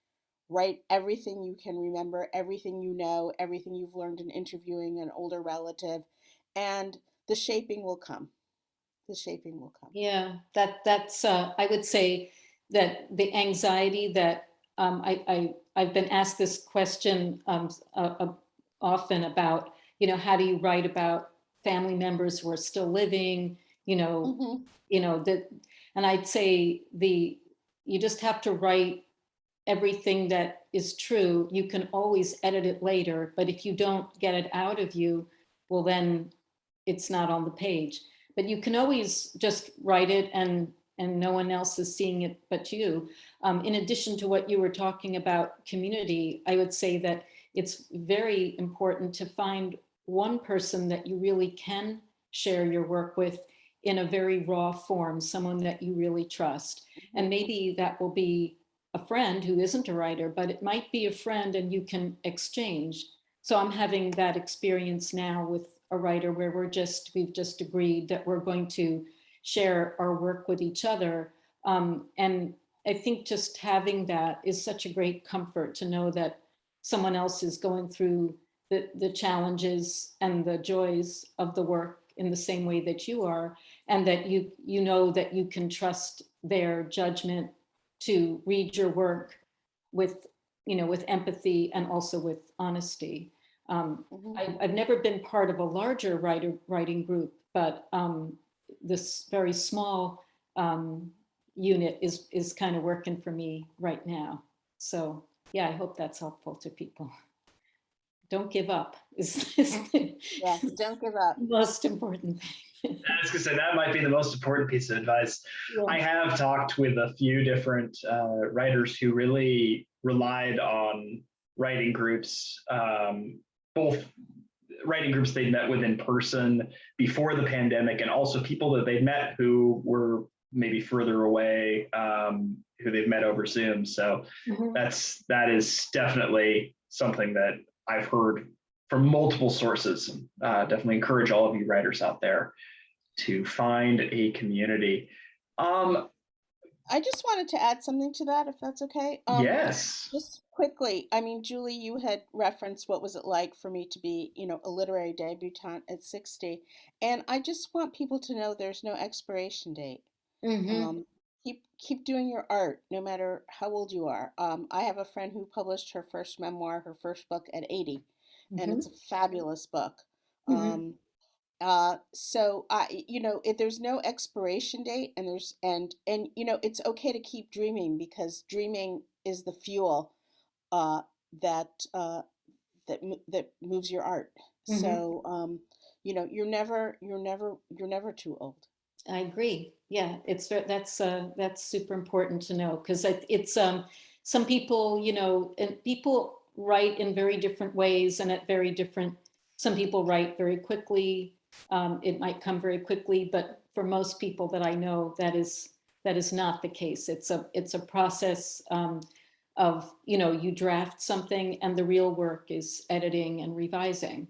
write everything you can remember, everything you know, everything you've learned in interviewing an older relative, and the shaping will come. The shaping will come. Yeah, that's I would say that the anxiety that I've been asked this question often about, how do you write about family members who are still living, you know, Hmm. that. And I'd say you just have to write everything that is true. You can always edit it later, but if you don't get it out of you, well, then it's not on the page. But you can always just write it and no one else is seeing it but you. In addition to what you were talking about community, I would say that it's very important to find one person that you really can share your work with in a very raw form, someone that you really trust. And maybe that will be a friend who isn't a writer, but it might be a friend and you can exchange. So I'm having that experience now with a writer where we've just agreed that we're going to share our work with each other. And I think just having that is such a great comfort to know that someone else is going through the challenges and the joys of the work in the same way that you are, and that you know that you can trust their judgment to read your work with empathy and also with honesty. I've never been part of a larger writing group, but this very small unit is kind of working for me right now. So yeah, I hope that's helpful to people. Don't give up is Yes, don't give up. most important thing. I was going to say that might be the most important piece of advice. Yeah. I have talked with a few different writers who really relied on writing groups, both writing groups they'd met with in person before the pandemic, and also people that they'd met who were maybe further away, who they've met over Zoom. So that is definitely something that I've heard from multiple sources. Definitely encourage all of you writers out there to find a community. I just wanted to add something to that, if that's okay. Yes. Just quickly, I mean, Julie, you had referenced what was it like for me to be, a literary debutante at 60. And I just want people to know there's no expiration date. Keep doing your art, no matter how old you are. I have a friend who published her first memoir, her first book at 80, and it's a fabulous book. So if there's no expiration date, and it's okay to keep dreaming, because dreaming is the fuel that moves your art. So you're never too old. I agree. Yeah, that's super important to know, because it's some people, and people write in very different ways and at very different. Some people write very quickly. It might come very quickly, but for most people that I know, that is not the case. It's a process of you draft something, and the real work is editing and revising.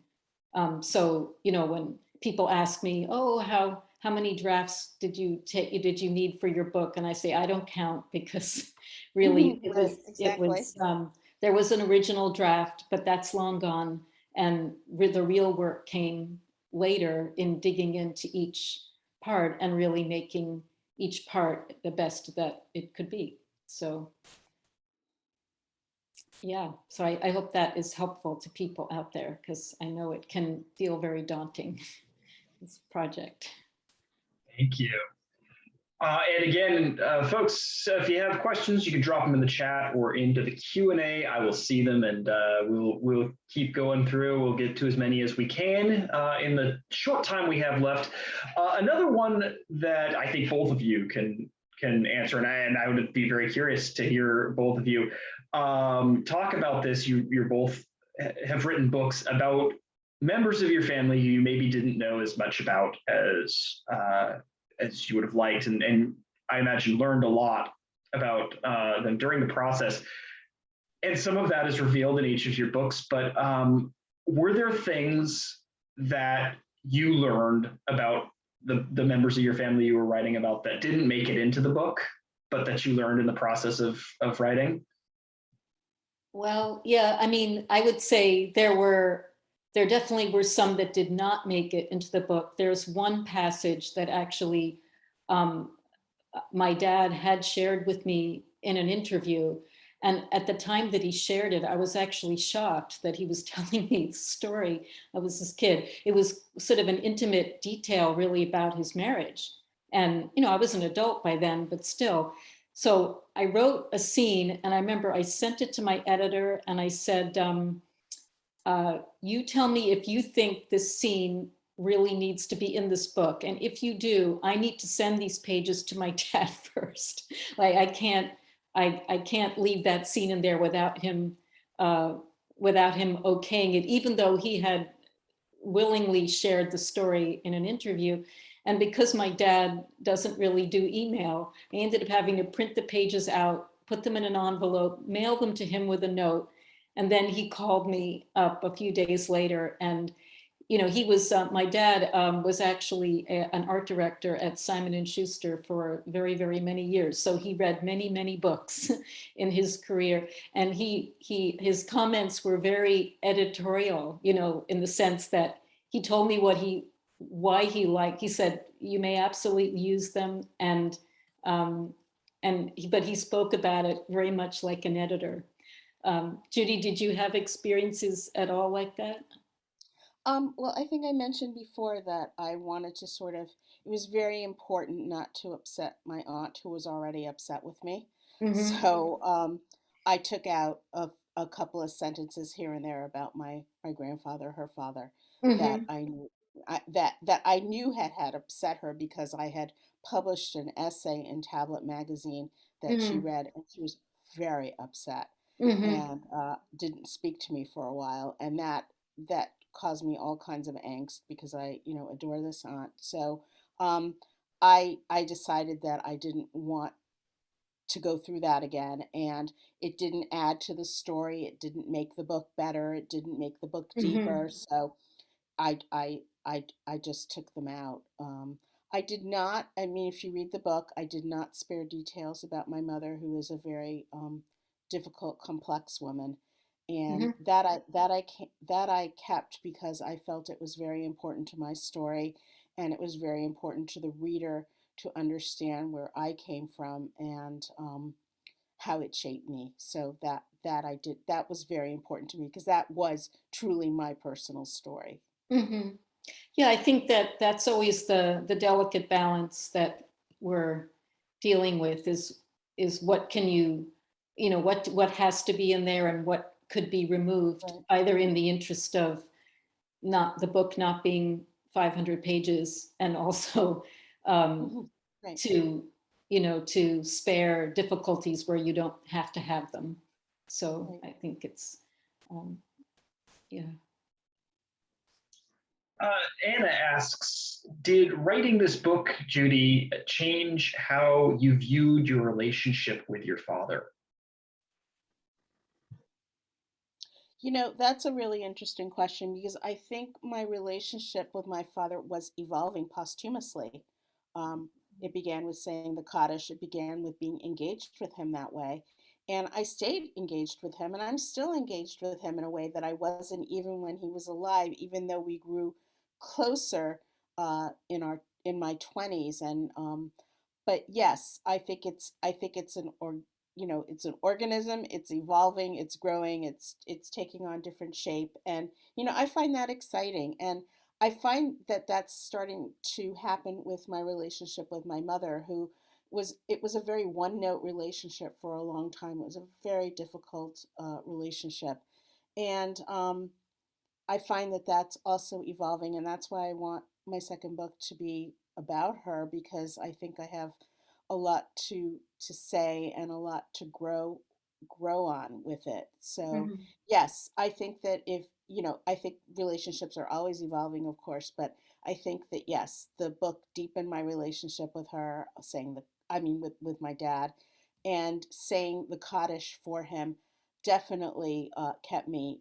So when people ask me, oh, how many drafts did you need for your book? And I say, I don't count, because really there was an original draft, but that's long gone. And the real work came later in digging into each part and really making each part the best that it could be. So yeah, so I hope that is helpful to people out there, because I know it can feel very daunting, this project. Thank you. And again, folks, if you have questions, you can drop them in the chat or into the Q&A. I will see them, and we'll keep going through. We'll get to as many as we can in the short time we have left. Another one that I think both of you can answer, and I would be very curious to hear both of you talk about this. You're both have written books about members of your family who you maybe didn't know as much about as you would have liked, and I imagine learned a lot about them during the process. And some of that is revealed in each of your books, but were there things that you learned about the members of your family you were writing about that didn't make it into the book, but that you learned in the process of writing? Well, yeah, I mean, I would say there definitely were some that did not make it into the book. There's one passage that actually my dad had shared with me in an interview. And at the time that he shared it, I was actually shocked that he was telling me the story. I was this kid. It was sort of an intimate detail really about his marriage. And, you know, I was an adult by then, but still. So I wrote a scene, and I remember I sent it to my editor and I said, you tell me if you think this scene really needs to be in this book. And if you do, I need to send these pages to my dad first. Like I can't leave that scene in there without him okaying it, even though he had willingly shared the story in an interview. And because my dad doesn't really do email, I ended up having to print the pages out, put them in an envelope, mail them to him with a note. And then he called me up a few days later, and you know, he was my dad was actually an art director at Simon and Schuster for very, very many years. So he read many, many books in his career, and his comments were very editorial, you know, in the sense that he told me why he liked. He said you may absolutely use them, but he spoke about it very much like an editor. Judy, did you have experiences at all like that? Well, I think I mentioned before that I wanted to it was very important not to upset my aunt, who was already upset with me. Mm-hmm. So I took out a couple of sentences here and there about my grandfather, her father, that Mm-hmm. I knew that I knew had upset her because I had published an essay in Tablet magazine that she Mm-hmm. read, and she was very upset Mm-hmm. and didn't speak to me for a while, and that caused me all kinds of angst because I, adore this aunt. So um, I decided that I didn't want to go through that again, and it didn't add to the story. It didn't make the book better. It didn't make the book Mm-hmm. deeper. So I just took them out. I did not. I mean, if you read the book, I did not spare details about my mother, who is a very difficult, complex woman, and Mm-hmm. that I kept because I felt it was very important to my story, and it was very important to the reader to understand where I came from and how it shaped me. So that was very important to me because that was truly my personal story. Mm-hmm. Yeah, I think that that's always the delicate balance that we're dealing with is what can you, you know, what has to be in there and what could be removed, Right. either in the interest of not the book not being 500 pages, and also um, Mhm. Right. to, you know, to spare difficulties where you don't have to have them. So Right. I think it's um, yeah. Anna asks, did writing this book, Judy, change how you viewed your relationship with your father? That's a really interesting question because I think my relationship with my father was evolving posthumously. Um, it began with saying the Kaddish, it began with being engaged with him that way. And I stayed engaged with him, and I'm still engaged with him in a way that I wasn't even when he was alive, even though we grew closer in my 20s. And but yes, I think it's it's an organism. It's evolving, it's growing, it's taking on different shape, and I find that exciting, and I find that that's starting to happen with my relationship with my mother, who was a very one note relationship for a long time. It was a very difficult relationship, and I find that that's also evolving, and that's why I want my second book to be about her, because I think I have a lot to say and a lot to grow on with it. So, Mhm. yes, I think that I think relationships are always evolving, of course, but I think that yes, the book deepened my relationship with her, with my dad, and saying the Kaddish for him definitely kept me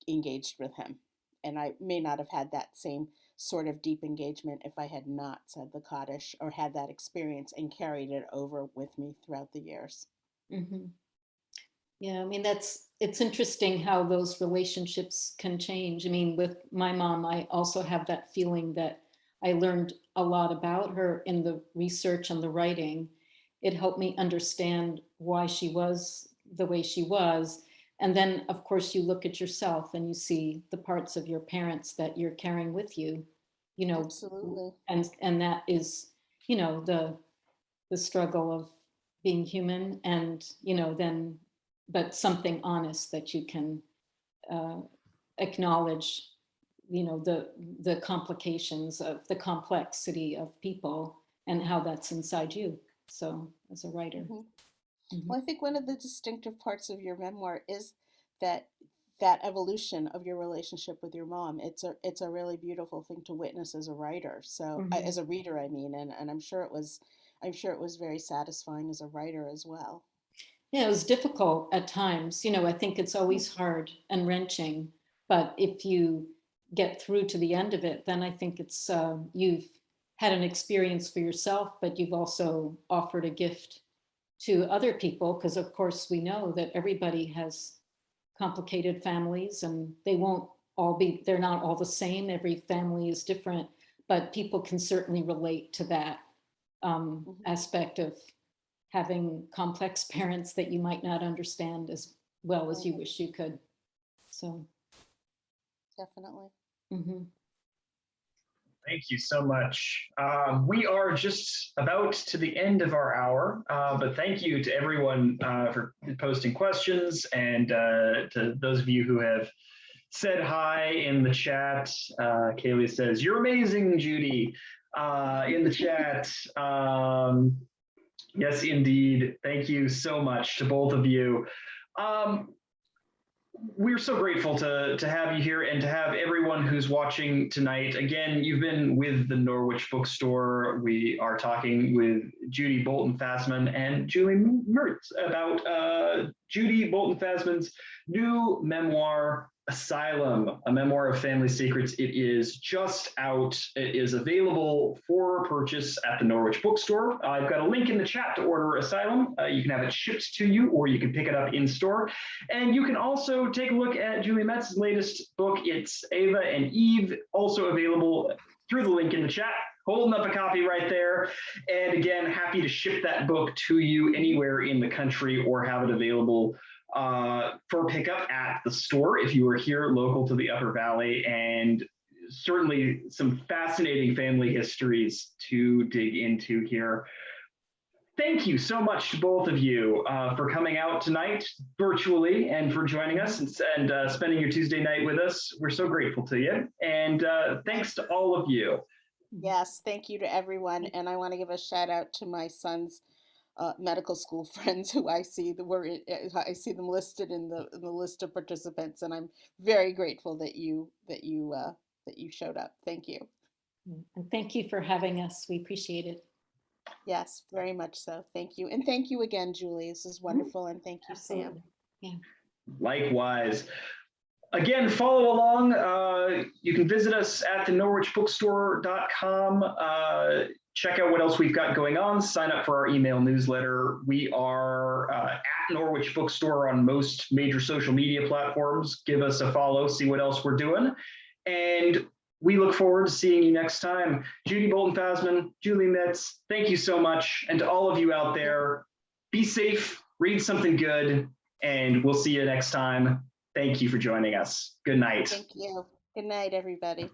engaged with him. And I may not have had that same sort of deep engagement if I had not said the Kaddish or had that experience and carried it over with me throughout the years. Mhm. Yeah, I mean, it's interesting how those relationships can change. I mean, with my mom, I also have that feeling that I learned a lot about her in the research and the writing. It helped me understand why she was the way she was. And then, of course, you look at yourself and you see the parts of your parents that you're carrying with you, you know, Absolutely. and that is, you know, the struggle of being human, and, you know, then, but something honest that you can acknowledge, you know, the complications of the complexity of people and how that's inside you. So as a writer. Well, I think one of the distinctive parts of your memoir is that that evolution of your relationship with your mom. It's a really beautiful thing to witness as a writer. So as a reader, I mean, and I'm sure it was very satisfying as a writer as well. Yeah, it was difficult at times. You know, I think it's always hard and wrenching, but if you get through to the end of it, then I think it's you've had an experience for yourself, but you've also offered a gift to other people, because of course we know that everybody has complicated families, and they won't all be, they're not all the same. Every family is different, but people can certainly relate to that aspect of having complex parents that you might not understand as well as you wish you could. So definitely. Thank you so much. We are just about to the end of our hour, but thank you to everyone for posting questions, and to those of you who have said hi in the chat. Kaylee says, "You're amazing, Judy," in the chat. Yes, indeed. Thank you so much to both of you. We're so grateful to have you here, and to have everyone who's watching tonight. Again, you've been with the Norwich Bookstore. We are talking with Judy Bolton Fasman and Julie Metz about Judy Bolton Fasman's new memoir, Asylum, a Memoir of Family Secrets. It is just out. It is available for purchase at the Norwich Bookstore. I've got a link in the chat to order Asylum. You can have it shipped to you, or you can pick it up in store. And you can also take a look at Julie Metz's latest book. It's Ava and Eve, also available through the link in the chat. Holding up a copy right there. And again, happy to ship that book to you anywhere in the country, or have it available for pickup at the store if you are here local to the Upper Valley. And certainly some fascinating family histories to dig into here. Thank you so much to both of you for coming out tonight virtually, and for joining us and spending your Tuesday night with us. We're so grateful to you. And thanks to all of you. Yes, thank you to everyone. And I want to give a shout out to my son's medical school friends, who I see them listed in the list of participants, and I'm very grateful that you showed up. Thank you. And thank you for having us. We appreciate it. Yes, very much so. Thank you. And thank you again, Julie. This is wonderful. And thank you, Absolutely. Sam. Yeah. Likewise. Again, follow along. You can visit us at the norwichbookstore.com. Check out what else we've got going on. Sign up for our email newsletter. We are at Norwich Bookstore on most major social media platforms. Give us a follow, see what else we're doing. And we look forward to seeing you next time. Judy Bolton Fasman, Julie Metz, thank you so much. And to all of you out there, be safe, read something good, and we'll see you next time. Thank you for joining us. Good night. Thank you. Good night, everybody.